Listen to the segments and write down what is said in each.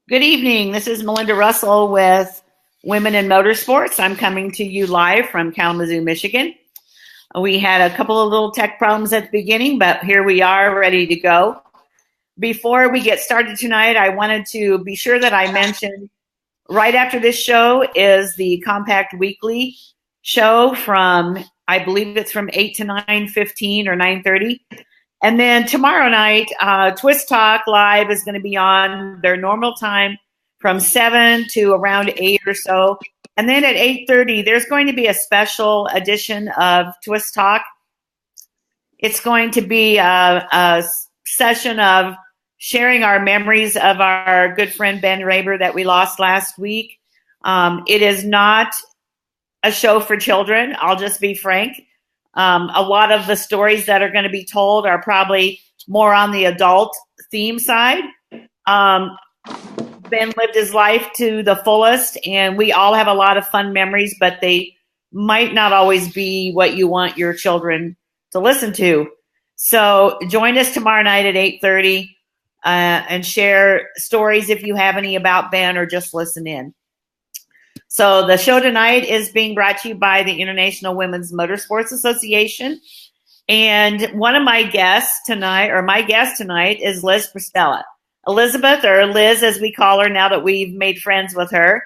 Good evening. This is Melinda Russell with Women in Motorsports. I'm coming to you live from Kalamazoo, Michigan. We had a couple of little tech problems at the beginning, but here we are ready to go. Before we get started tonight, I wanted to be sure that I mentioned right after this show is the Compact Weekly show from, I believe it's from 8 to 9:15 or 9:30. And then tomorrow night, Twist Talk Live is going to be on their normal time from 7 to around 8 or so. And then at 8:30, there's going to be a special edition of Twist Talk. It's going to be a session of sharing our memories of our good friend Ben Raber that we lost last week. It is not a show for children. I'll just be frank. A lot of the stories that are going to be told are probably more on the adult theme side. Ben lived his life to the fullest, and we all have a lot of fun memories, but they might not always be what you want your children to listen to. So join us tomorrow night at 8:30 and share stories if you have any about Ben, or just listen in. So the show tonight is being brought to you by the International Women's Motorsports Association. And one of my guests tonight, or my guest tonight, is Liz Prestella. Elizabeth, or Liz as we call her now that we've made friends with her,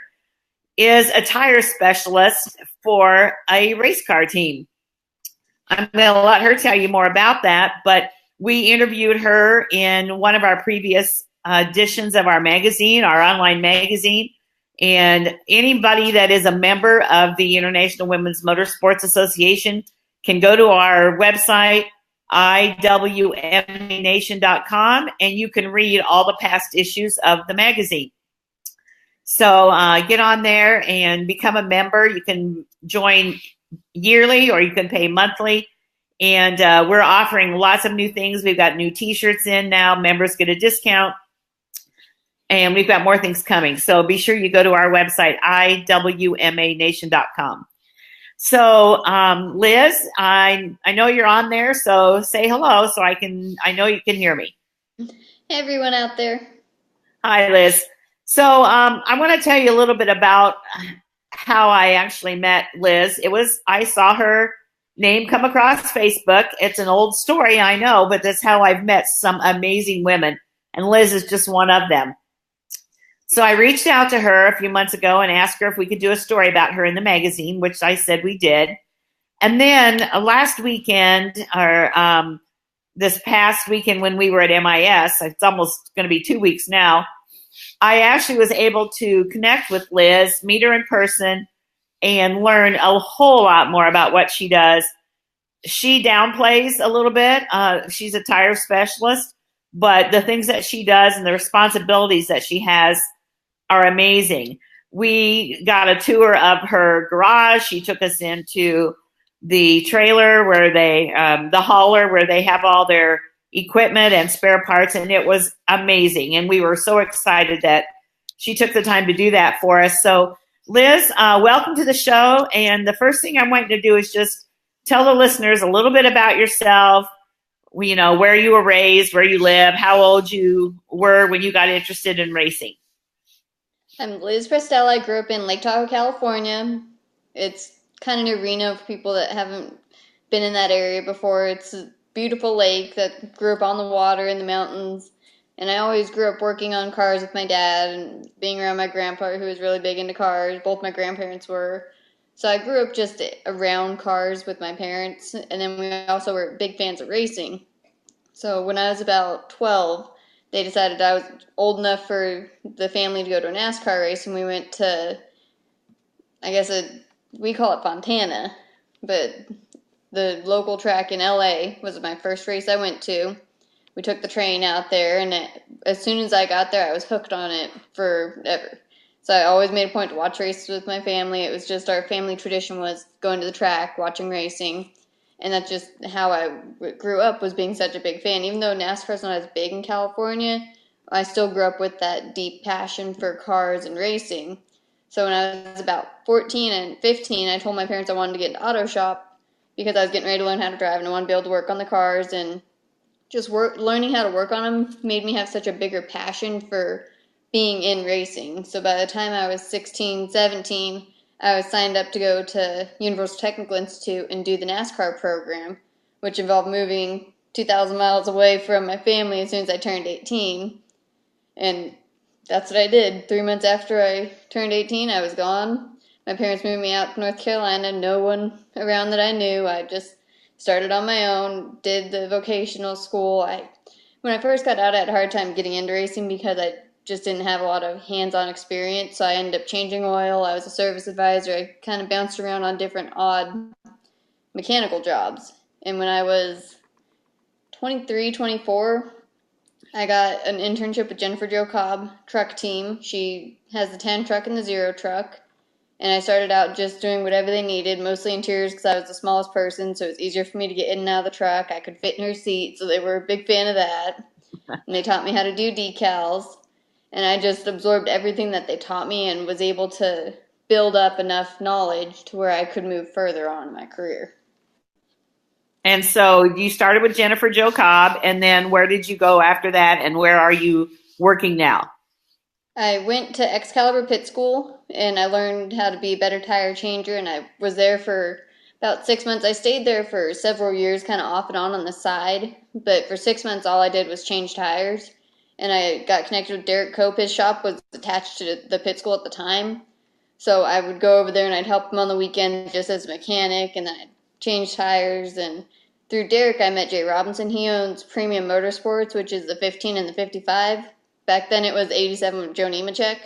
is a tire specialist for a race car team. I'm going to let her tell you more about that, but we interviewed her in one of our previous editions of our magazine, our online magazine. And anybody that is a member of the International Women's Motorsports Association can go to our website, iwmanation.com, and you can read all the past issues of the magazine. So get on there and become a member. You can join yearly or you can pay monthly. And we're offering lots of new things. We've got new T-shirts in now. Members get a discount. And we've got more things coming. So be sure you go to our website, iwmanation.com. So, Liz, I know you're on there, so say hello so I know you can hear me. Hey, everyone out there. Hi, Liz. So I want to tell you a little bit about how I actually met Liz. I saw her name come across Facebook. It's an old story, I know, but that's how I've met some amazing women. And Liz is just one of them. So I reached out to her a few months ago and asked her if we could do a story about her in the magazine, which I said we did. And then last weekend, or this past weekend when we were at MIS, it's almost going to be 2 weeks now, I actually was able to connect with Liz, meet her in person, and learn a whole lot more about what she does. She downplays a little bit. She's a tire specialist, but the things that she does and the responsibilities that she has are amazing. We got a tour of her garage. She took us into the trailer where the hauler where they have all their equipment and spare parts, and it was amazing. And we were so excited that she took the time to do that for us. So, Liz, welcome to the show. And the first thing I'm wanting to do is just tell the listeners a little bit about yourself. You know, where you were raised, where you live, how old you were when you got interested in racing. I'm Liz Prestella. I grew up in Lake Tahoe, California. It's kind of an arena for people that haven't been in that area before. It's a beautiful lake that grew up on the water in the mountains. And I always grew up working on cars with my dad and being around my grandpa, who was really big into cars. Both my grandparents were. So I grew up just around cars with my parents. And then we also were big fans of racing. So when I was about 12, they decided I was old enough for the family to go to a NASCAR race, and we went to, we call it Fontana, but the local track in LA was my first race I went to. We took the train out there, and as soon as I got there, I was hooked on it forever. So I always made a point to watch races with my family. It was just our family tradition was going to the track, watching racing. And that's just how I grew up, was being such a big fan. Even though NASCAR's not as big in California, I still grew up with that deep passion for cars and racing. So when I was about 14 and 15, I told my parents I wanted to get into auto shop because I was getting ready to learn how to drive and I wanted to be able to work on the cars. And just learning how to work on them made me have such a bigger passion for being in racing. So by the time I was 16, 17, I was signed up to go to Universal Technical Institute and do the NASCAR program, which involved moving 2,000 miles away from my family as soon as I turned 18. And that's what I did. 3 months after I turned 18, I was gone. My parents moved me out to North Carolina. No one around that I knew. I just started on my own, did the vocational school. When I first got out, I had a hard time getting into racing because I just didn't have a lot of hands-on experience. So I ended up changing oil. I was a service advisor. I kind of bounced around on different odd mechanical jobs. And when I was 23, 24, I got an internship with Jennifer Jo Cobb truck team. She has the 10 truck and the 0 truck. And I started out just doing whatever they needed, mostly interiors because I was the smallest person, so it was easier for me to get in and out of the truck. I could fit in her seat, so they were a big fan of that. And they taught me how to do decals. And I just absorbed everything that they taught me and was able to build up enough knowledge to where I could move further on in my career. And so you started with Jennifer Jo Cobb, and then where did you go after that, and where are you working now? I went to Excalibur Pit School, and I learned how to be a better tire changer, and I was there for about 6 months. I stayed there for several years, kind of off and on the side, but for 6 months, all I did was change tires, and I got connected with Derek Cope. His shop was attached to the pit school at the time, so I would go over there, and I'd help him on the weekend just as a mechanic, and then I'd change tires, and through Derek, I met Jay Robinson. He owns Premium Motorsports, which is the 15 and the 55. Back then it was 87 with Joe Nemechek.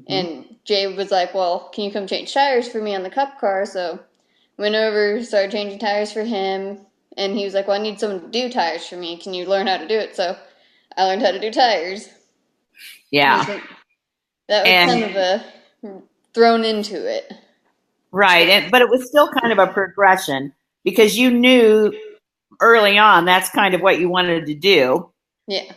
And Jay was like, well, can you come change tires for me on the Cup car? So went over, started changing tires for him. And he was like, well, I need someone to do tires for me. Can you learn how to do it? So I learned how to do tires. Yeah. That was And kind of thrown into it. right. But it was still kind of a progression because you knew early on that's kind of what you wanted to do. Yeah.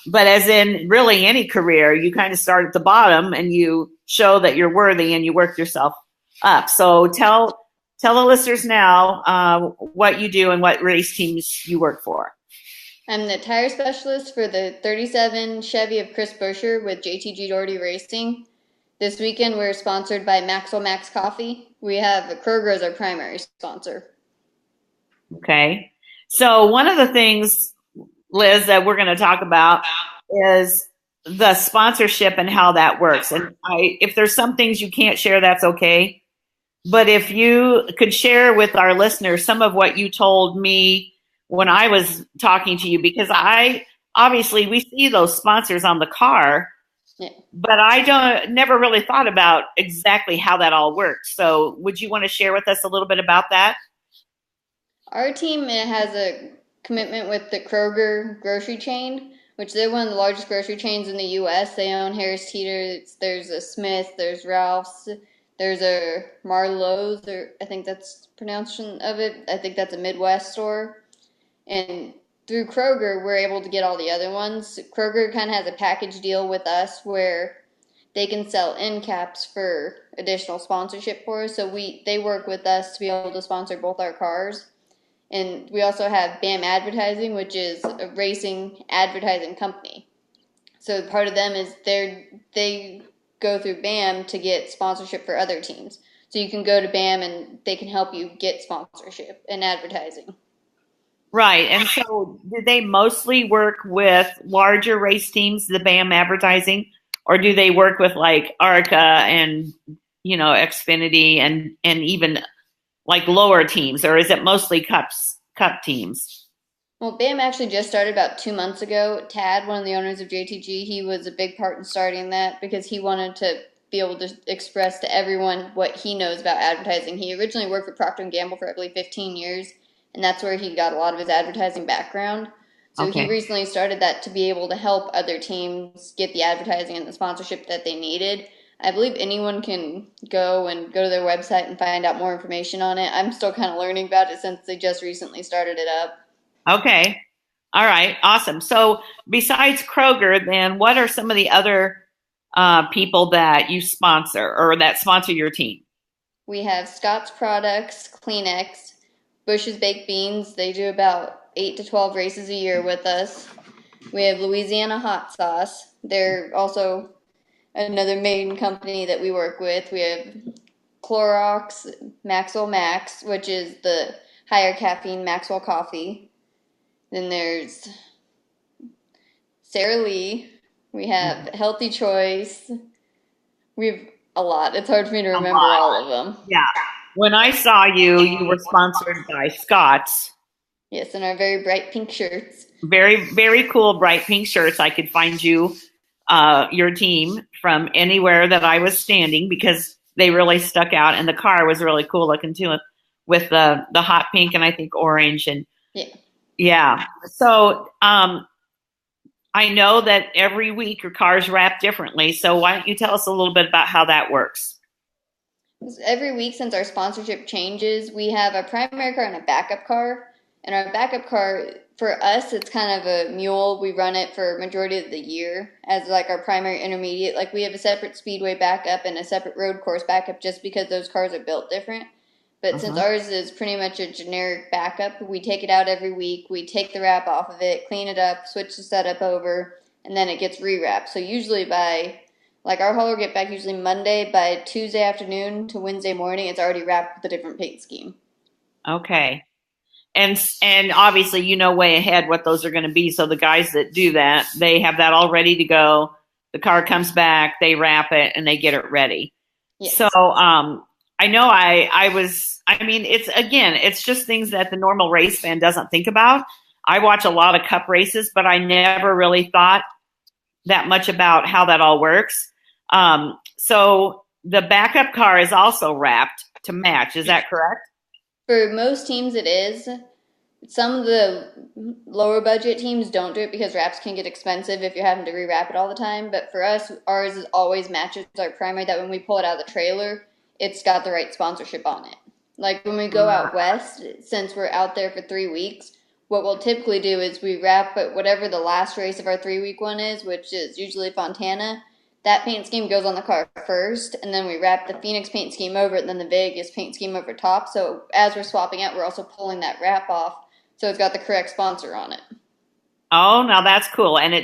But as in really any career, you kind of start at the bottom and you show that you're worthy and you work yourself up. So tell the listeners now what you do and what race teams you work for. I'm the tire specialist for the 37 Chevy of Chris Buescher with JTG Doherty Racing. This weekend we're sponsored by Maxwell Max Coffee. We have Kroger as our primary sponsor. Okay. So one of the things, Liz, that we're going to talk about is the sponsorship and how that works. And if there's some things you can't share, that's okay. But if you could share with our listeners some of what you told me when I was talking to you, because obviously we see those sponsors on the car, yeah, but I never really thought about exactly how that all works. So would you want to share with us a little bit about that? Our team has a commitment with the Kroger grocery chain, which they're one of the largest grocery chains in the U.S. They own Harris Teeter, there's a Smith, there's Ralph's, there's a Marlowe's, or I think that's the pronunciation of it. I think that's a Midwest store. And through Kroger, we're able to get all the other ones. Kroger kind of has a package deal with us where they can sell end caps for additional sponsorship for us. So they work with us to be able to sponsor both our cars. And we also have BAM Advertising, which is a racing advertising company. So part of them is they go through BAM to get sponsorship for other teams. So you can go to BAM and they can help you get sponsorship and advertising. Right. And so do they mostly work with larger race teams, the BAM Advertising, or do they work with like ARCA and, Xfinity and even like lower teams, or is it mostly cup teams? Well, BAM actually just started about 2 months ago. Tad, one of the owners of JTG, he was a big part in starting that because he wanted to be able to express to everyone what he knows about advertising. He originally worked for Procter & Gamble for, I believe, 15 years, and that's where he got a lot of his advertising background. So okay. He recently started that to be able to help other teams get the advertising and the sponsorship that they needed. I believe anyone can go to their website and find out more information on it. I'm still kind of learning about it since they just recently started it up. Okay. All right. Awesome. So besides Kroger, then what are some of the other people that you sponsor or that sponsor your team? We have Scott's Products, Kleenex, Bush's Baked Beans. They do about 8 to 12 races a year with us. We have Louisiana Hot Sauce, They're also another main company that we work with. We have Clorox, Maxwell Max, which is the higher caffeine Maxwell coffee. Then there's Sara Lee. We have Healthy Choice. We've a lot. It's hard for me to A remember lot. all of them. Yeah. When I saw you, you were sponsored by Scott's. Yes, and our very bright pink shirts. Very, very cool, bright pink shirts. I could find you, your team from anywhere that I was standing because they really stuck out, and the car was really cool looking too, with the hot pink and I think orange and Yeah. yeah. So I know that every week your cars wrap differently. So why don't you tell us a little bit about how that works? Every week since our sponsorship changes, we have a primary car and a backup car. And our backup car, for us, it's kind of a mule. We run it for majority of the year as like our primary intermediate. Like we have a separate speedway backup and a separate road course backup just because those cars are built different. But since ours is pretty much a generic backup, we take it out every week. We take the wrap off of it, clean it up, switch the setup over, and then it gets rewrapped. So usually by like our hauler get back usually Monday, by Tuesday afternoon to Wednesday morning, it's already wrapped with a different paint scheme. Okay. And obviously you know way ahead what those are going to be. So the guys that do that, they have that all ready to go. The car comes back, they wrap it, and they get it ready. Yes. So I know I mean, it's just things that the normal race fan doesn't think about. I watch a lot of cup races, but I never really thought that much about how that all works. So the backup car is also wrapped to match. Is that correct? For most teams, it is. Some of the lower budget teams don't do it because wraps can get expensive if you're having to rewrap it all the time. But for us, ours is always matches our primary. That when we pull it out of the trailer, it's got the right sponsorship on it. Like when we go out west, since we're out there for 3 weeks, what we'll typically do is we wrap whatever the last race of our 3 week one is, which is usually Fontana. That paint scheme goes on the car first, and then we wrap the Phoenix paint scheme over it, and then the Vegas paint scheme over top. So as we're swapping out, we're also pulling that wrap off, so it's got the correct sponsor on it. Oh, now that's cool. And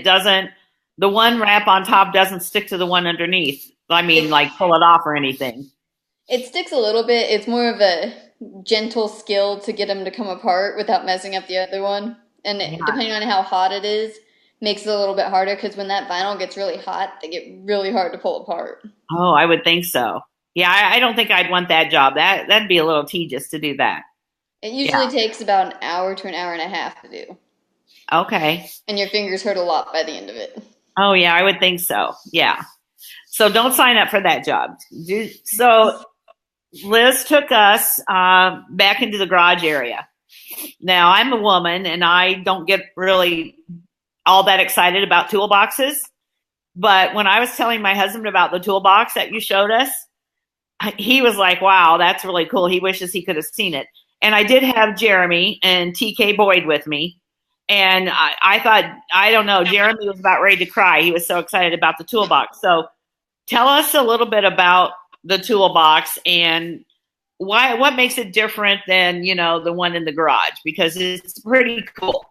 the one wrap on top doesn't stick to the one underneath. I mean, like pull it off or anything. It sticks a little bit. It's more of a gentle skill to get them to come apart without messing up the other one. And depending on how hot it is, makes it a little bit harder because when that vinyl gets really hot, they get really hard to pull apart. Oh, I would think so. Yeah, I don't think I'd want that job. That'd be a little tedious to do that. It usually takes about an hour to an hour and a half to do. Okay. And your fingers hurt a lot by the end of it. Oh, yeah, I would think so. Yeah. So don't sign up for that job. So Liz took us back into the garage area. Now, I'm a woman, and I don't get really all that excited about toolboxes. But when I was telling my husband about the toolbox that you showed us, he was like, wow, that's really cool. He wishes he could have seen it. And I did have Jeremy and TK Boyd with me. And I thought, I don't know, Jeremy was about ready to cry. He was so excited about the toolbox. So tell us a little bit about the toolbox and what makes it different than, the one in the garage, because it's pretty cool.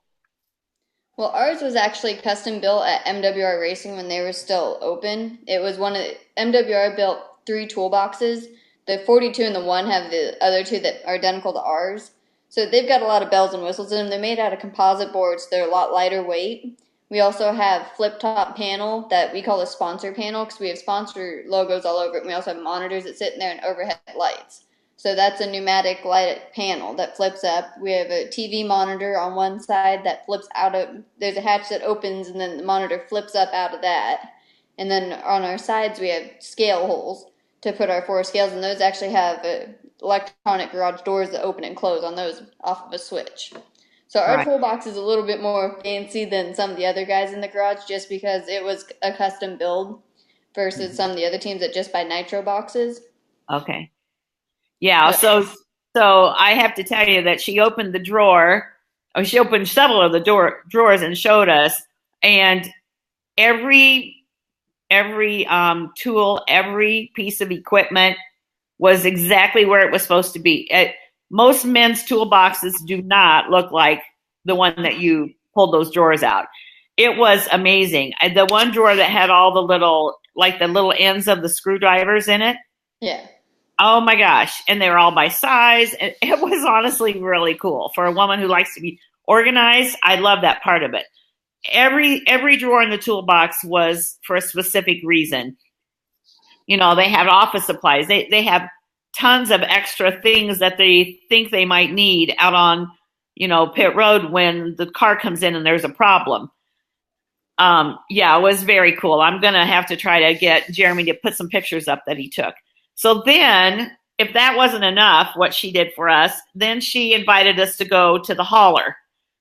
Well, ours was actually custom built at MWR Racing when they were still open. It was MWR built 3 toolboxes. The 42 and the 1 have the other 2 that are identical to ours. So they've got a lot of bells and whistles in them. They're made out of composite boards. They're a lot lighter weight. We also have flip-top panel that we call a sponsor panel because we have sponsor logos all over it. And we also have monitors that sit in there and overhead lights. So that's a pneumatic light panel that flips up. We have a TV monitor on one side that flips out of, there's a hatch that opens and then the monitor flips up out of that. And then on our sides we have scale holes to put our 4 scales, and those actually have electronic garage doors that open and close on those off of a switch. So our toolbox is a little bit more fancy than some of the other guys in the garage just because it was a custom build versus some of the other teams that just buy nitro boxes. Okay. Yeah, so I have to tell you that she opened the drawer, or she opened several of the drawers and showed us, and every tool, every piece of equipment was exactly where it was supposed to be. Most men's toolboxes do not look like the one that you pulled those drawers out. It was amazing. The one drawer that had all the little, like the little ends of the screwdrivers in it. Yeah. Oh my gosh. And they were all by size. It was honestly really cool for a woman who likes to be organized. I love that part of it. Every drawer in the toolbox was for a specific reason. You know, they have office supplies. They have tons of extra things that they think they might need out on, you know, pit road when the car comes in and there's a problem. Yeah, it was very cool. I'm going to have to try to get Jeremy to put some pictures up that he took. So then, if that wasn't enough, what she did for us, then she invited us to go to the hauler.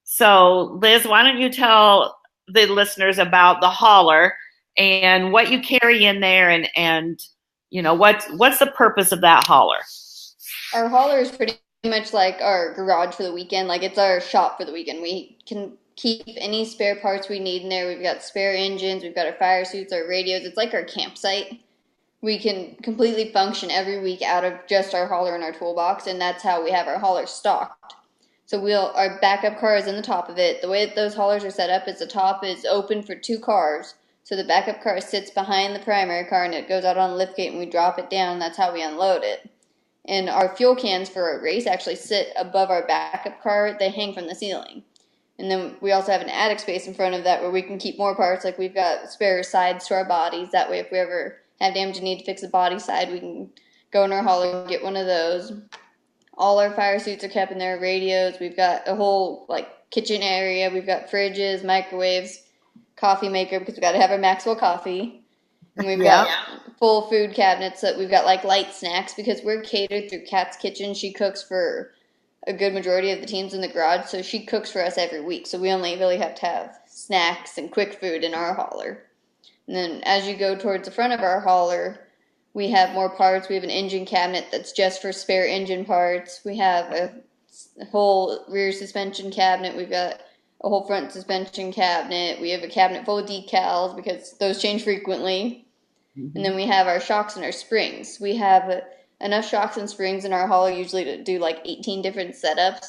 So, Liz, why don't you tell the listeners about the hauler and what you carry in there, and you know what's the purpose of that hauler? Our hauler is pretty much like our garage for the weekend. Like, it's our shop for the weekend. We can keep any spare parts we need in there. We've got spare engines, we've got our fire suits, our radios. It's like our campsite. We can completely function every week out of just our hauler and our toolbox, and that's how we have our hauler stocked. So our backup car is in the top of it. The way that those haulers are set up is the top is open for 2 cars. So the backup car sits behind the primary car, and it goes out on the lift gate, and we drop it down. That's how we unload it. And our fuel cans for our race actually sit above our backup car. They hang from the ceiling. And then we also have an attic space in front of that where we can keep more parts. Like, we've got spare sides to our bodies. That way, if we ever have damage and need to fix the body side, we can go in our hauler and get one of those. All our fire suits are kept in there, radios. We've got a whole, like, kitchen area. We've got fridges, microwaves, coffee maker, because we've got to have our Maxwell coffee. And we've got full food cabinets that we've got, like, light snacks, because we're catered through Kat's Kitchen. She cooks for a good majority of the teams in the garage, so she cooks for us every week. So we only really have to have snacks and quick food in our hauler. And then as you go towards the front of our hauler, we have more parts. We have an engine cabinet that's just for spare engine parts. We have a whole rear suspension cabinet. We've got a whole front suspension cabinet. We have a cabinet full of decals because those change frequently. Mm-hmm. And then we have our shocks and our springs. We have enough shocks and springs in our hauler usually to do like 18 different setups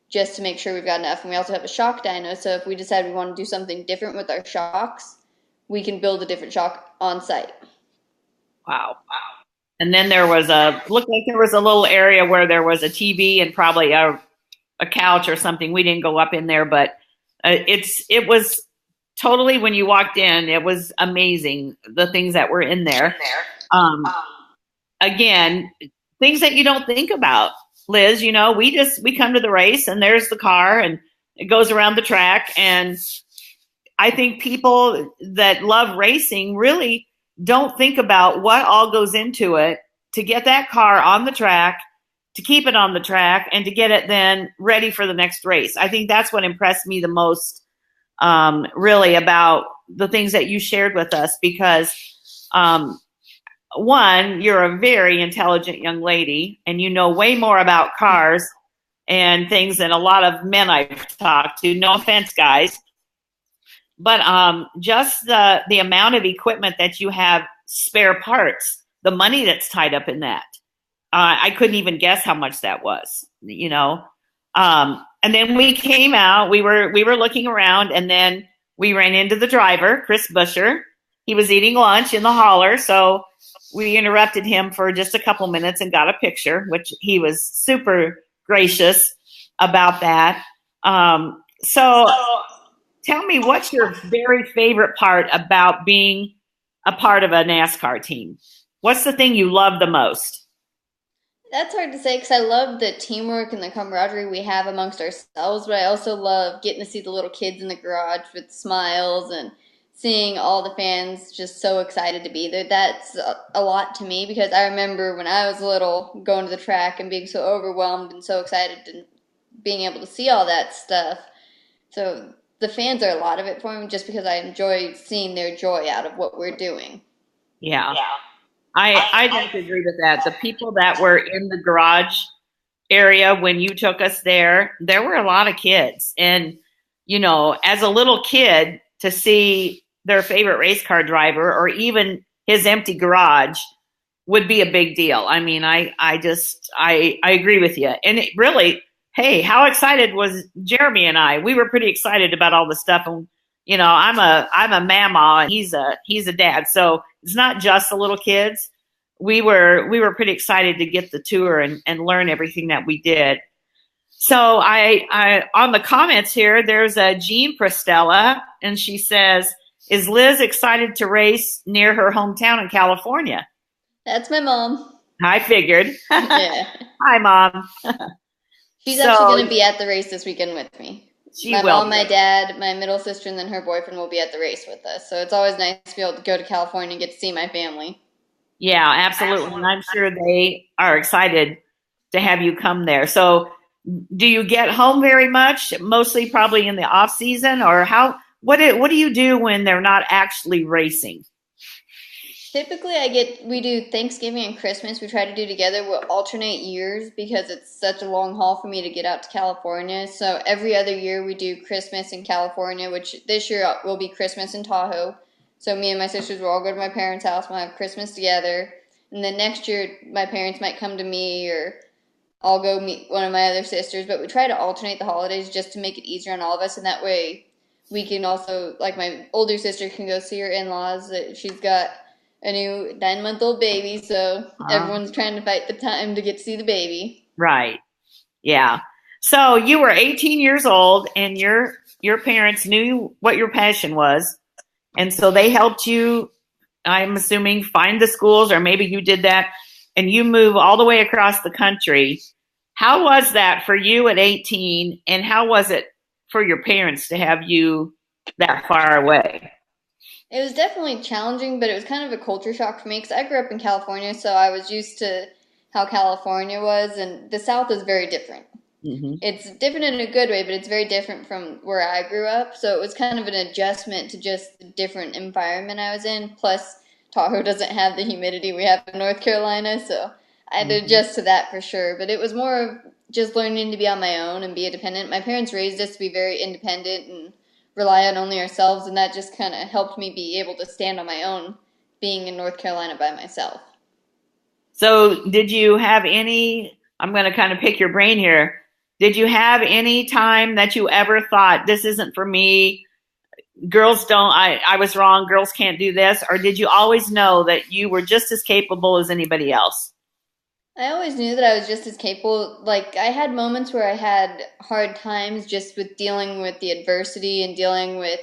just to make sure we've got enough. And we also have a shock dyno, so if we decide we want to do something different with our shocks, we can build a different shock on site. Wow. And then looked like there was a little area where there was a TV and probably a couch or something. We didn't go up in there, but it was totally, when you walked in, it was amazing, the things that were in there. Again, things that you don't think about, Liz. You know, we come to the race and there's the car and it goes around the track. And I think people that love racing really don't think about what all goes into it to get that car on the track, to keep it on the track, and to get it then ready for the next race. I think that's what impressed me the most, really, about the things that you shared with us, because one, you're a very intelligent young lady and you know way more about cars and things than a lot of men I've talked to. No offense, guys. But just the amount of equipment that you have, spare parts, the money that's tied up in that. I couldn't even guess how much that was, you know. And then we came out, we were looking around, and then we ran into the driver, Chris Busher. He was eating lunch in the hauler, so we interrupted him for just a couple minutes and got a picture, which he was super gracious about that. So tell me, what's your very favorite part about being a part of a NASCAR team? What's the thing you love the most? That's hard to say, because I love the teamwork and the camaraderie we have amongst ourselves, but I also love getting to see the little kids in the garage with smiles and seeing all the fans just so excited to be there. That's a lot to me, because I remember when I was little going to the track and being so overwhelmed and so excited and being able to see all that stuff. So the fans are a lot of it for me, just because I enjoy seeing their joy out of what we're doing. Yeah. I don't agree with that. The people that were in the garage area when you took us there were a lot of kids. And, you know, as a little kid, to see their favorite race car driver or even his empty garage would be a big deal. I mean, I agree with you. And it really, hey, how excited was Jeremy and I? We were pretty excited about all the stuff. And I'm a mama and he's a dad. So it's not just the little kids. We were pretty excited to get the tour and learn everything that we did. So I on the comments here, there's a Jean Prestella, and she says, "Is Liz excited to race near her hometown in California?" That's my mom. I figured. Yeah. Hi, Mom. She's actually So going to be at the race this weekend with me. she My will mom, my be. dad, my middle sister, and then her boyfriend will be at the race with us. So it's always nice to be able to go to California and get to see my family. Yeah, absolutely. And I'm sure they are excited to have you come there. So do you get home very much? Mostly probably in the off season, or what do you do when they're not actually racing? Typically, we do Thanksgiving and Christmas. We try to do together. We'll alternate years because it's such a long haul for me to get out to California. So every other year we do Christmas in California, which this year will be Christmas in Tahoe. So me and my sisters will all go to my parents' house. We'll have Christmas together. And then next year, my parents might come to me, or I'll go meet one of my other sisters. But we try to alternate the holidays just to make it easier on all of us. And that way we can also, like, my older sister can go see her in-laws. She's got a new 9-month-old baby, so Uh, everyone's trying to fight the time to get to see the baby. right. Yeah. So you were 18 years old, and your parents knew what your passion was, and so they helped you. I'm assuming find the schools, or maybe you did that, and you move all the way across the country. How was that for you at 18, and how was it for your parents to have you that far away? It was definitely challenging, but it was kind of a culture shock for me because I grew up in California, so I was used to how California was, and the South is very different. Hmm. It's different in a good way, but it's very different from where I grew up. So it was kind of an adjustment to just the different environment I was in. Plus, Tahoe doesn't have the humidity we have in North Carolina, so I had to Hmm. adjust to that for sure. But it was more of just learning to be on my own and be independent. My parents raised us to be very independent and rely on only ourselves, and that just kind of helped me be able to stand on my own being in North Carolina by myself. So, did you have any? I'm going to kind of pick your brain here. Did you have any time that you ever thought this isn't for me? Girls don't, I was wrong. Girls can't do this. Or did you always know that you were just as capable as anybody else? I always knew that I was just as capable. Like, I had moments where I had hard times just with dealing with the adversity and dealing with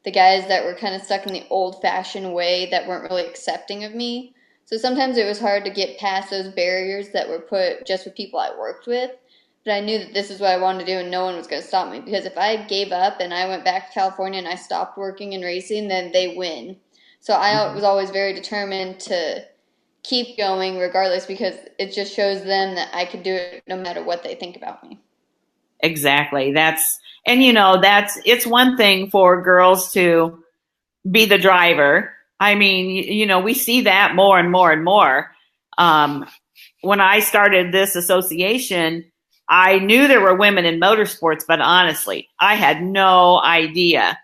the guys that were kind of stuck in the old fashioned way that weren't really accepting of me. So sometimes it was hard to get past those barriers that were put just with people I worked with. But I knew that this is what I wanted to do and no one was going to stop me. Because if I gave up and I went back to California and I stopped working and racing, then they win. So I was always very determined to keep going regardless because it just shows them that I could do it no matter what they think about me. Exactly. And it's one thing for girls to be the driver. I mean, we see that more and more and more. Um, when I started this association, I knew there were women in motorsports, but honestly, I had no idea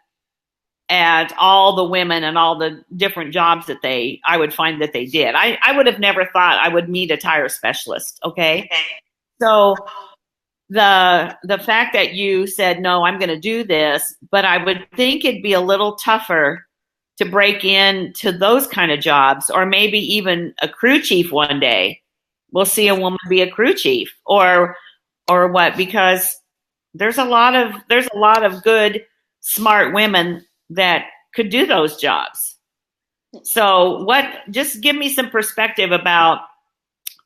at all the women and all the different jobs that I would find that they did. I would have never thought I would meet a tire specialist. Okay. So the fact that you said, no, I'm going to do this, but I would think it'd be a little tougher to break into those kind of jobs, or maybe even a crew chief one day. We'll see a woman be a crew chief or what, because there's a lot of good, smart women that could do those jobs. So just give me some perspective about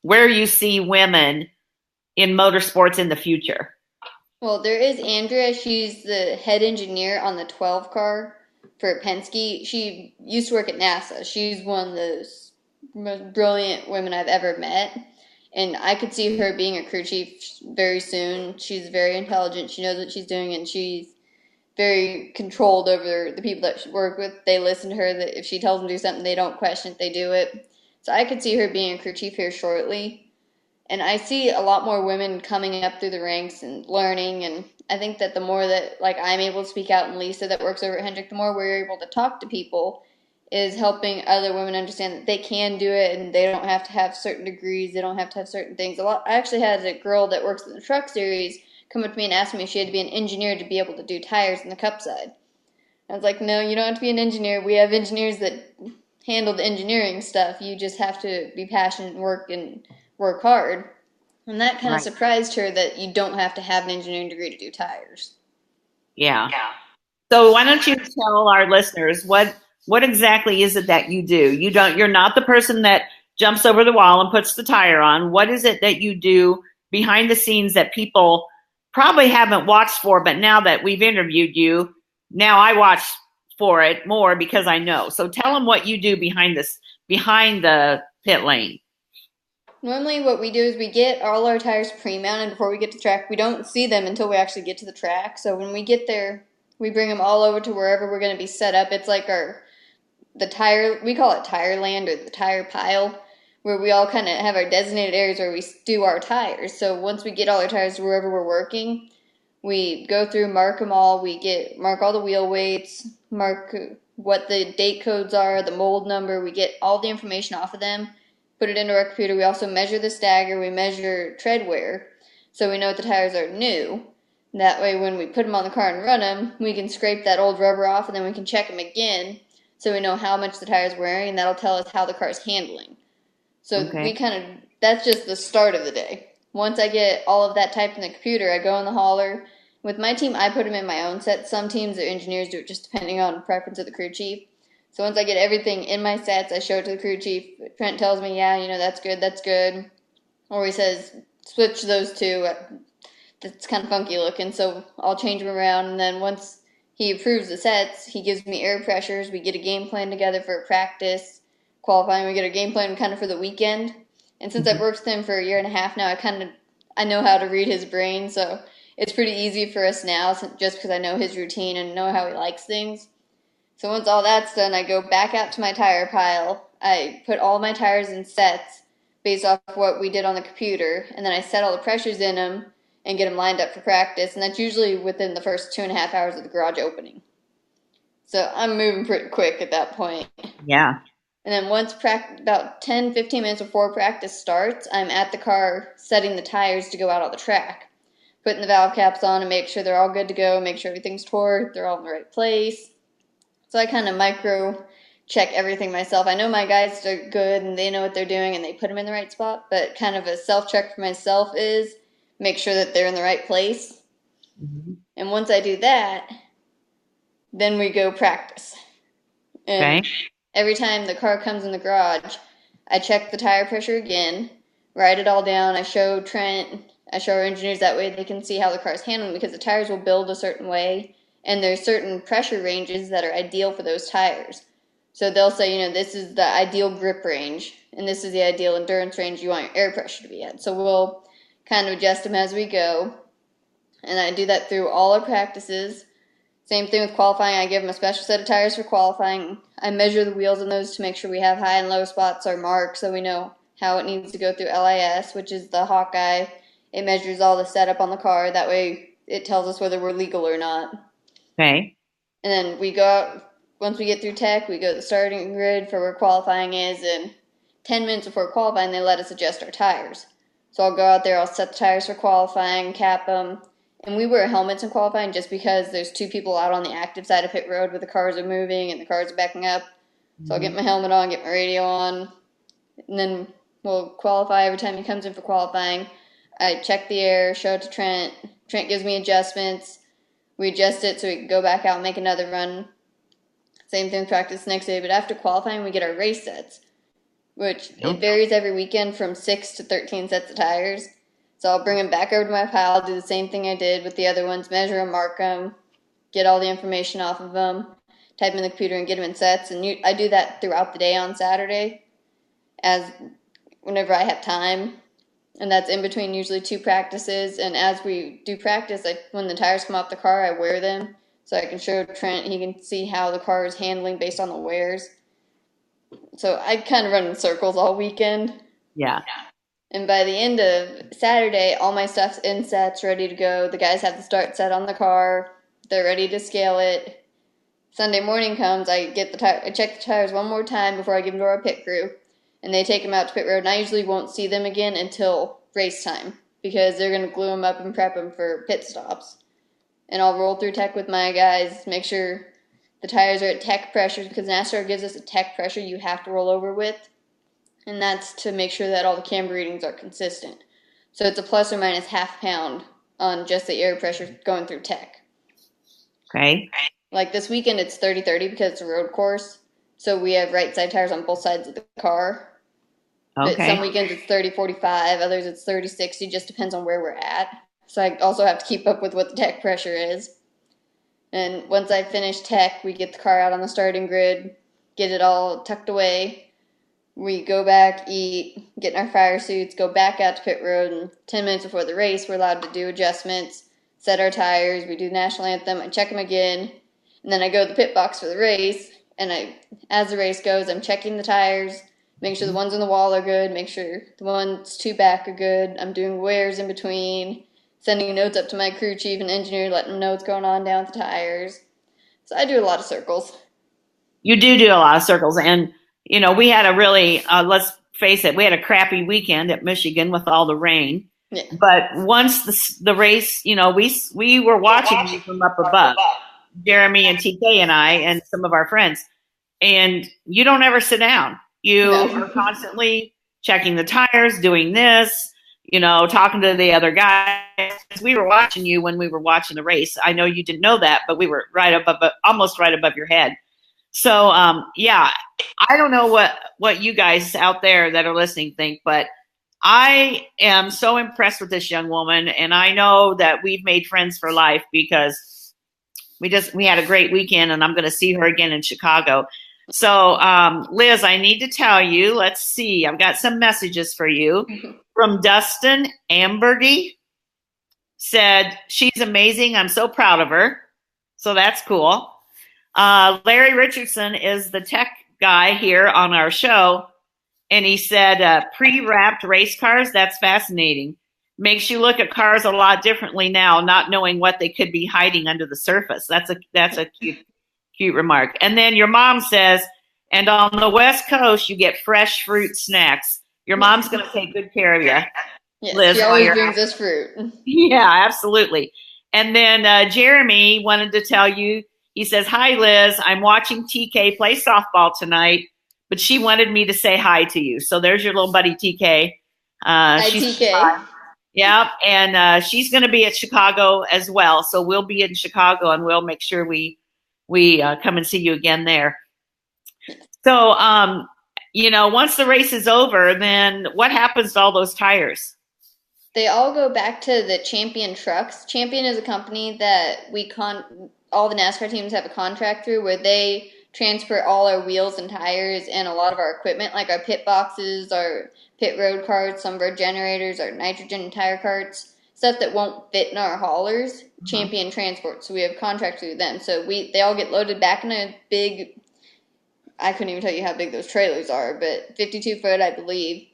where you see women in motorsports in the future. Well, there is Andrea. She's the head engineer on the 12 car for Penske. She used to work at NASA. She's one of those most brilliant women I've ever met. And I could see her being a crew chief very soon. She's very intelligent. She knows what she's doing, and she's very controlled over the people that she work with. They listen to her. That if she tells them to do something, they don't question it. They do it. So I could see her being a crew chief here shortly. And I see a lot more women coming up through the ranks and learning. And I think that the more that, like, I'm able to speak out, and Lisa that works over at Hendrick, the more we're able to talk to people, is helping other women understand that they can do it and they don't have to have certain degrees. They don't have to have certain things. I actually had a girl that works in the truck series come up to me and ask me if she had to be an engineer to be able to do tires in the cup side. I was like, no, you don't have to be an engineer. We have engineers that handle the engineering stuff. You just have to be passionate and work hard. And that kind of Right. surprised her that you don't have to have an engineering degree to do tires. Yeah. So why don't you tell our listeners what exactly is it that you do? You're not the person that jumps over the wall and puts the tire on. What is it that you do behind the scenes that people probably haven't watched for, but now that we've interviewed you, now I watch for it more because I know. So tell them what you do behind the pit lane. Normally, what we do is we get all our tires pre-mounted before we get to the track. We don't see them until we actually get to the track. So when we get there, we bring them all over to wherever we're going to be set up. It's like the tire, we call it tire land or the tire pile, where we all kind of have our designated areas where we do our tires. So once we get all our tires to wherever we're working, we go through, mark them all. Mark all the wheel weights, mark what the date codes are, the mold number. We get all the information off of them, put it into our computer. We also measure the stagger. We measure tread wear, so we know if the tires are new. That way, when we put them on the car and run them, we can scrape that old rubber off, and then we can check them again, so we know how much the tire's wearing, and that'll tell us how the car's handling. So Okay. that's just the start of the day. Once I get all of that typed in the computer, I go in the hauler. With my team, I put them in my own set. Some teams or engineers do it just depending on preference of the crew chief. So once I get everything in my sets, I show it to the crew chief. Trent tells me, yeah, that's good, that's good. Or he says, switch those two. That's kind of funky looking, so I'll change them around. And then once he approves the sets, he gives me air pressures. We get a game plan together for practice, qualifying. We get a game plan kind of for the weekend. And since I've worked with him for a year and a half now, I know how to read his brain, so it's pretty easy for us now, just because I know his routine and know how he likes things. So once all that's done, I go back out to my tire pile. I put all my tires in sets based off what we did on the computer, and then I set all the pressures in them and get them lined up for practice, and that's usually within the first 2.5 hours of the garage opening. So I'm moving pretty quick at that point. Yeah. And then about 10, 15 minutes before practice starts, I'm at the car setting the tires to go out on the track, putting the valve caps on and make sure they're all good to go, make sure everything's torqued, they're all in the right place. So I kind of micro check everything myself. I know my guys are good and they know what they're doing and they put them in the right spot, but kind of a self check for myself is make sure that they're in the right place. Mm-hmm. And once I do that, then we go practice. And Okay. every time the car comes in the garage, I check the tire pressure again, write it all down. I show Trent, I show our engineers, that way they can see how the car is handling, because the tires will build a certain way, and there's certain pressure ranges that are ideal for those tires. So they'll say, this is the ideal grip range, and this is the ideal endurance range you want your air pressure to be at. So we'll kind of adjust them as we go, and I do that through all our practices. Same thing with qualifying. I give them a special set of tires for qualifying. I measure the wheels in those to make sure we have high and low spots are marked, so we know how it needs to go through LIS, which is the Hawkeye. It measures all the setup on the car. That way it tells us whether we're legal or not. Okay. And then we go out, once we get through tech, we go to the starting grid for where qualifying is, and 10 minutes before qualifying, they let us adjust our tires. So I'll go out there, I'll set the tires for qualifying, cap them, and we wear helmets in qualifying just because there's two people out on the active side of pit road where the cars are moving and the cars are backing up. So I'll get my helmet on, get my radio on, and then we'll qualify every time he comes in for qualifying. I check the air, show it to Trent. Trent gives me adjustments. We adjust it so we can go back out and make another run. Same thing with practice next day, but after qualifying, we get our race sets, which it varies every weekend from 6 to 13 sets of tires. So I'll bring them back over to my pile, do the same thing I did with the other ones, measure them, mark them, get all the information off of them, type them in the computer, and get them in sets. And I do that throughout the day on Saturday, as whenever I have time. And that's in between usually two practices. And as we do practice, when the tires come off the car, I wear them so I can show Trent. He can see how the car is handling based on the wears. So I kind of run in circles all weekend. Yeah. And by the end of Saturday, all my stuff's in sets, ready to go. The guys have the start set on the car. They're ready to scale it. Sunday morning comes, I check the tires one more time before I give them to our pit crew. And they take them out to pit road, and I usually won't see them again until race time, because they're going to glue them up and prep them for pit stops. And I'll roll through tech with my guys, make sure The tires are at tech pressures because NASCAR gives us a tech pressure you have to roll over with, and that's to make sure that all the camber readings are consistent. So it's a plus or minus half pound on just the air pressure going through tech. Okay. Like this weekend, it's 30-30 because it's a road course. So we have right side tires on both sides of the car. But Okay. some weekends it's 30-45, others it's 30-60, just depends on where we're at. So I also have to keep up with what the tech pressure is. And once I finish tech, we get the car out on the starting grid, get it all tucked away. We go back, eat, get in our fire suits, go back out to pit road, and 10 minutes before the race, we're allowed to do adjustments, set our tires, we do the national anthem, I check them again, and then I go to the pit box for the race, and as the race goes, I'm checking the tires, make sure the ones on the wall are good, make sure the ones two back are good, I'm doing wears in between, sending notes up to my crew chief and engineer, letting them know what's going on down with the tires. So I do a lot of circles. You do a lot of circles, and we had a really let's face it, we had a crappy weekend at Michigan with all the rain. Yeah. But once the race, we were watching you from up above, Jeremy and TK and I and some of our friends, and you don't ever sit down. You are constantly checking the tires, doing this, talking to the other guys. We were watching you when we were watching the race. I know you didn't know that, but we were almost right above your head. So, yeah, I don't know what you guys out there that are listening think, but I am so impressed with this young woman, and I know that we've made friends for life because we had a great weekend, and I'm going to see her again in Chicago. So, Liz, I need to tell you, let's see, I've got some messages for you from Dustin Amberdy. Said, she's amazing. I'm so proud of her. So that's cool. Larry Richardson is the tech guy here on our show. And he said, pre-wrapped race cars, that's fascinating. Makes you look at cars a lot differently now, not knowing what they could be hiding under the surface. That's a cute remark. And then your mom says, and on the West Coast, you get fresh fruit snacks. Your mom's going to take good care of you. Yes, Liz, she always brings us fruit. Yeah, absolutely. And then Jeremy wanted to tell you, he says, hi, Liz, I'm watching TK play softball tonight, but she wanted me to say hi to you. So there's your little buddy TK. Hi, TK. Yeah, and she's going to be at Chicago as well. So we'll be in Chicago, and we'll make sure we come and see you again there. So, once the race is over, then what happens to all those tires? They all go back to the Champion trucks. Champion is a company that all the NASCAR teams have a contract through where they transport all our wheels and tires and a lot of our equipment, like our pit boxes, our pit road carts, some of our generators, our nitrogen and tire carts, stuff that won't fit in our haulers. Champion transport. So we have contract through them. So they all get loaded back in a big, I couldn't even tell you how big those trailers are, but 52 foot, I believe.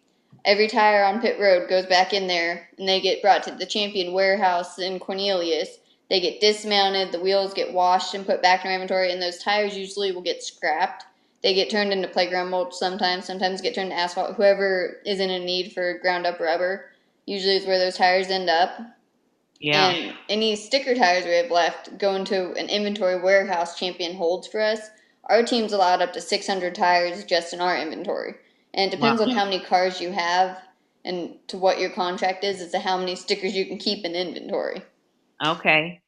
Every tire on pit road goes back in there, and they get brought to the Champion warehouse in Cornelius. They get dismounted, the wheels get washed and put back in our inventory, and those tires usually will get scrapped. They get turned into playground mulch sometimes get turned to asphalt. Whoever is in a need for ground up rubber usually is where those tires end up. Yeah. And any sticker tires we have left go into an inventory warehouse Champion holds for us. Our team's allowed up to 600 tires just in our inventory. And it depends on how many cars you have and to what your contract is as to how many stickers you can keep in inventory. Okay.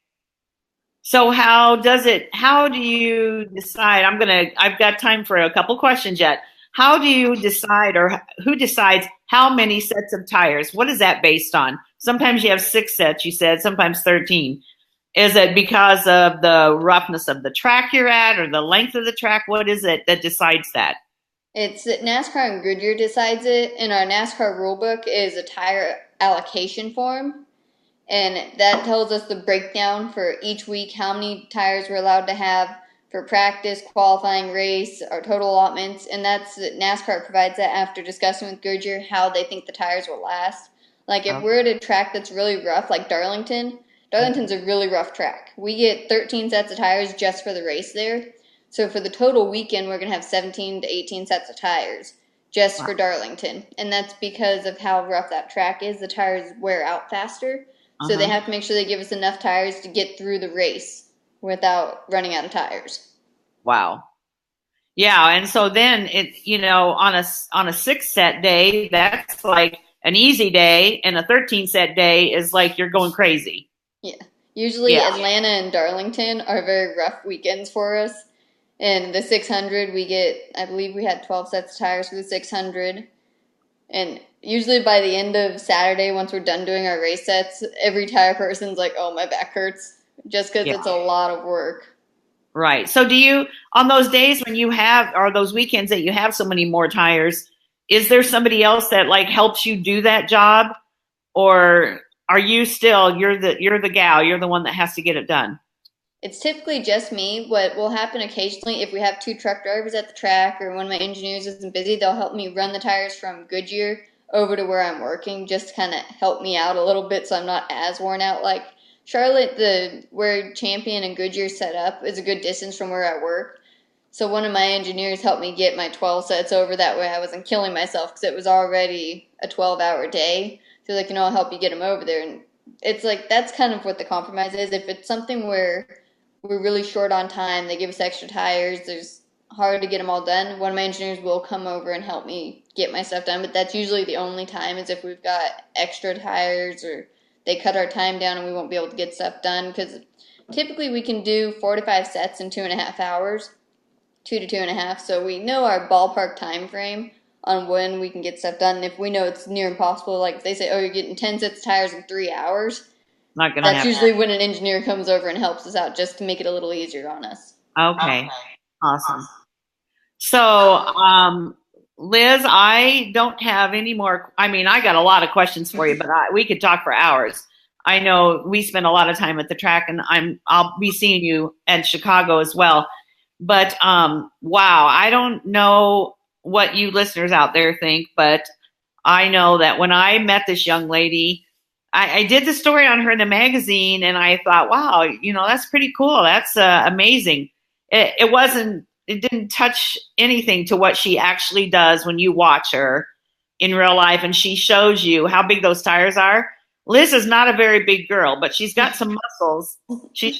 So how do you decide? I've got time for a couple questions yet. How do you decide, or who decides how many sets of tires? What is that based on? Sometimes you have 6 sets, you said, sometimes 13. Is it because of the roughness of the track you're at or the length of the track? What is it that decides that? It's that NASCAR and Goodyear decides it, and our NASCAR rulebook is a tire allocation form, and that tells us the breakdown for each week, how many tires we're allowed to have for practice, qualifying, race, our total allotments, and NASCAR provides that after discussing with Goodyear how they think the tires will last. Like if we're at a track that's really rough, like Darlington's a really rough track. We get 13 sets of tires just for the race there. So for the total weekend, we're going to have 17 to 18 sets of tires just for Darlington. And that's because of how rough that track is. The tires wear out faster. So they have to make sure they give us enough tires to get through the race without running out of tires. Wow. Yeah, and so then on a 6 set day, that's like an easy day, and a 13 set day is like you're going crazy. Yeah. Usually Yeah. Atlanta and Darlington are very rough weekends for us. And the 600, I believe we had 12 sets of tires for the 600. And usually by the end of Saturday, once we're done doing our race sets, every tire person's like, oh, my back hurts, just because Yeah. it's a lot of work. Right. So do you, on those days when you have, or those weekends that you have so many more tires, is there somebody else that like helps you do that job? Or are you still, you're the gal, you're the one that has to get it done? It's typically just me. What will happen occasionally, if we have two truck drivers at the track or one of my engineers isn't busy, they'll help me run the tires from Goodyear over to where I'm working, just to kind of help me out a little bit so I'm not as worn out. Like Charlotte, where Champion and Goodyear set up is a good distance from where I work. So one of my engineers helped me get my 12 sets over, that way I wasn't killing myself because it was already a 12-hour day. So like, I'll help you get them over there. And it's like, that's kind of what the compromise is. If it's something where we're really short on time, they give us extra tires, there's hard to get them all done, one of my engineers will come over and help me get my stuff done. But that's usually the only time, is if we've got extra tires or they cut our time down and we won't be able to get stuff done, because typically we can do 4 to 5 sets in 2.5 hours, 2 to 2.5. So we know our ballpark time frame on when we can get stuff done. And if we know it's near impossible, like if they say, oh, you're getting 10 sets of tires in 3 hours, Not gonna that's happen. usually when an engineer comes over and helps us out, just to make it a little easier on us. Okay. Awesome. So, Liz, I don't have any more. I mean, I got a lot of questions for you, but we could talk for hours. I know we spend a lot of time at the track, and I'll be seeing you at Chicago as well. But wow, I don't know what you listeners out there think, but I know that when I met this young lady, I did the story on her in the magazine, and I thought, wow, that's pretty cool. That's amazing. It didn't touch anything to what she actually does when you watch her in real life, and she shows you how big those tires are. Liz is not a very big girl, but she's got some muscles. She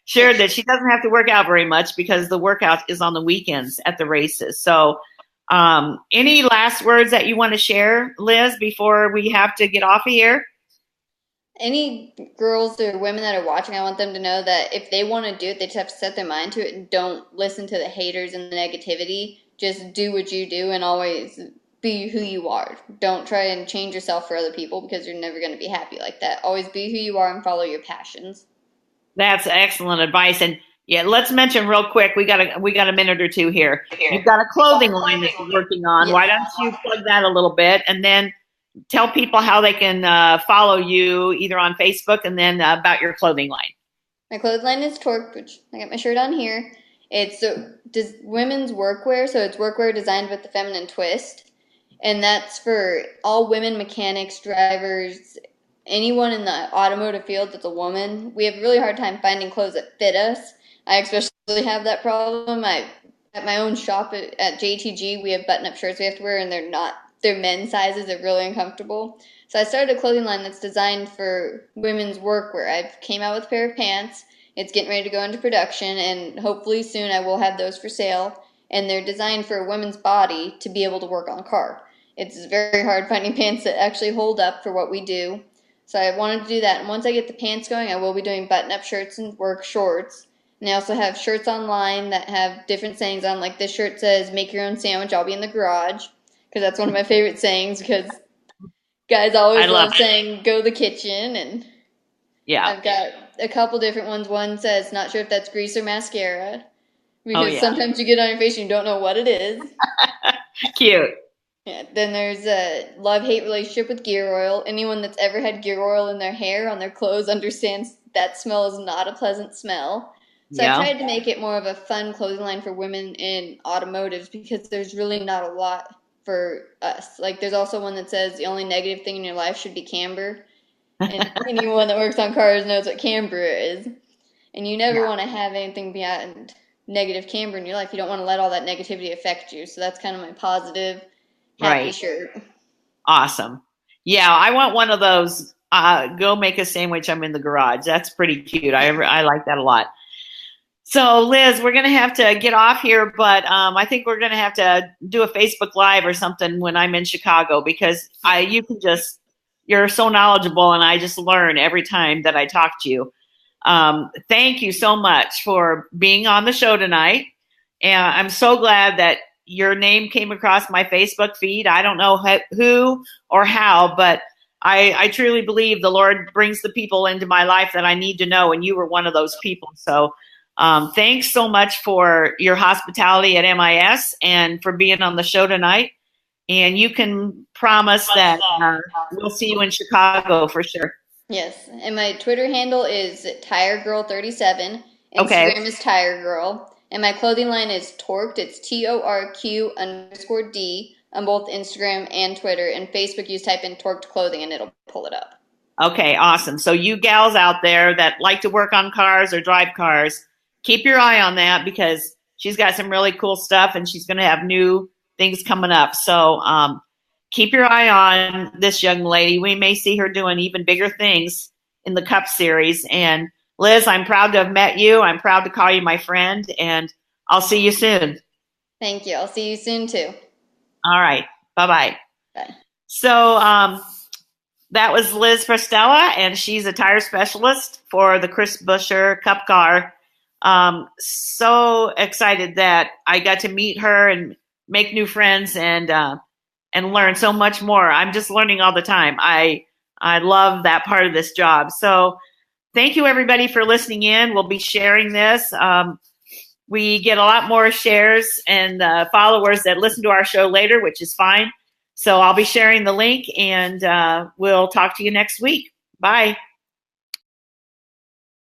shared that she doesn't have to work out very much because the workout is on the weekends at the races. So, any last words that you want to share, Liz, before we have to get off of here? Any girls or women that are watching, I want them to know that if they want to do it, they just have to set their mind to it and don't listen to the haters and the negativity. Just do what you do and always be who you are. Don't try and change yourself for other people, because you're never going to be happy like that. Always be who you are and follow your passions. That's excellent advice. And yeah, let's mention real quick. We got a minute or two here. You've got a clothing line that you're working on. Yes. Why don't you plug that a little bit, and then tell people how they can follow you either on Facebook, and then about your clothing line. My clothing line is Torque, which I got my shirt on here. It's women's workwear, so it's workwear designed with the feminine twist. And that's for all women mechanics, drivers, anyone in the automotive field that's a woman. We have a really hard time finding clothes that fit us. I especially have that problem. At my own shop at JTG, we have button-up shirts we have to wear, and they're men's sizes. They're really uncomfortable. So I started a clothing line that's designed for women's workwear. I came out with a pair of pants. It's getting ready to go into production, and hopefully soon I will have those for sale. And they're designed for a woman's body to be able to work on a car. It's very hard finding pants that actually hold up for what we do. So I wanted to do that. And once I get the pants going, I will be doing button-up shirts and work shorts. And I also have shirts online that have different sayings on. Like this shirt says, "Make your own sandwich, I'll be in the garage." Because that's one of my favorite sayings, because guys always love saying, "Go to the kitchen." And yeah, I've got a couple different ones. One says, "Not sure if that's grease or mascara." Because sometimes you get on your face and you don't know what it is. Cute. Yeah, then there's a love-hate relationship with gear oil. Anyone that's ever had gear oil in their hair, on their clothes, understands that smell is not a pleasant smell. So I tried to make it more of a fun clothing line for women in automotives, because there's really not a lot for us. Like there's also one that says the only negative thing in your life should be camber. And anyone that works on cars knows what camber is. And you never want to have anything beyond negative camber in your life. You don't want to let all that negativity affect you. So that's kind of my positive, happy shirt. Awesome. Yeah, I want one of those. Go make a sandwich, I'm in the garage. That's pretty cute. I like that a lot. So, Liz, we're going to have to get off here, but I think we're going to have to do a Facebook Live or something when I'm in Chicago because you're so knowledgeable and I just learn every time that I talk to you. Thank you so much for being on the show tonight. And I'm so glad that your name came across my Facebook feed. I don't know who or how, but I truly believe the Lord brings the people into my life that I need to know, and you were one of those people. So thanks so much for your hospitality at MIS and for being on the show tonight. And you can promise that we'll see you in Chicago for sure. Yes, and my Twitter handle is TireGirl37. Okay. Instagram is TireGirl. And my clothing line is Torqued. It's TORQ_D on both Instagram and Twitter. And Facebook, you just type in Torqued Clothing and it'll pull it up. Okay, awesome. So you gals out there that like to work on cars or drive cars, keep your eye on that because she's got some really cool stuff and she's going to have new things coming up. So keep your eye on this young lady. We may see her doing even bigger things in the Cup Series. And Liz, I'm proud to have met you. I'm proud to call you my friend, and I'll see you soon. Thank you. I'll see you soon too. All right. Bye-bye. Bye. So that was Liz Prestella, and she's a tire specialist for the Chris Buescher Cup car. So excited that I got to meet her and make new friends and learn so much more. I'm just learning all the time. I love that part of this job. So thank you, everybody, for listening in. We'll be sharing this. We get a lot more shares and followers that listen to our show later, which is fine. So I'll be sharing the link, and we'll talk to you next week. Bye.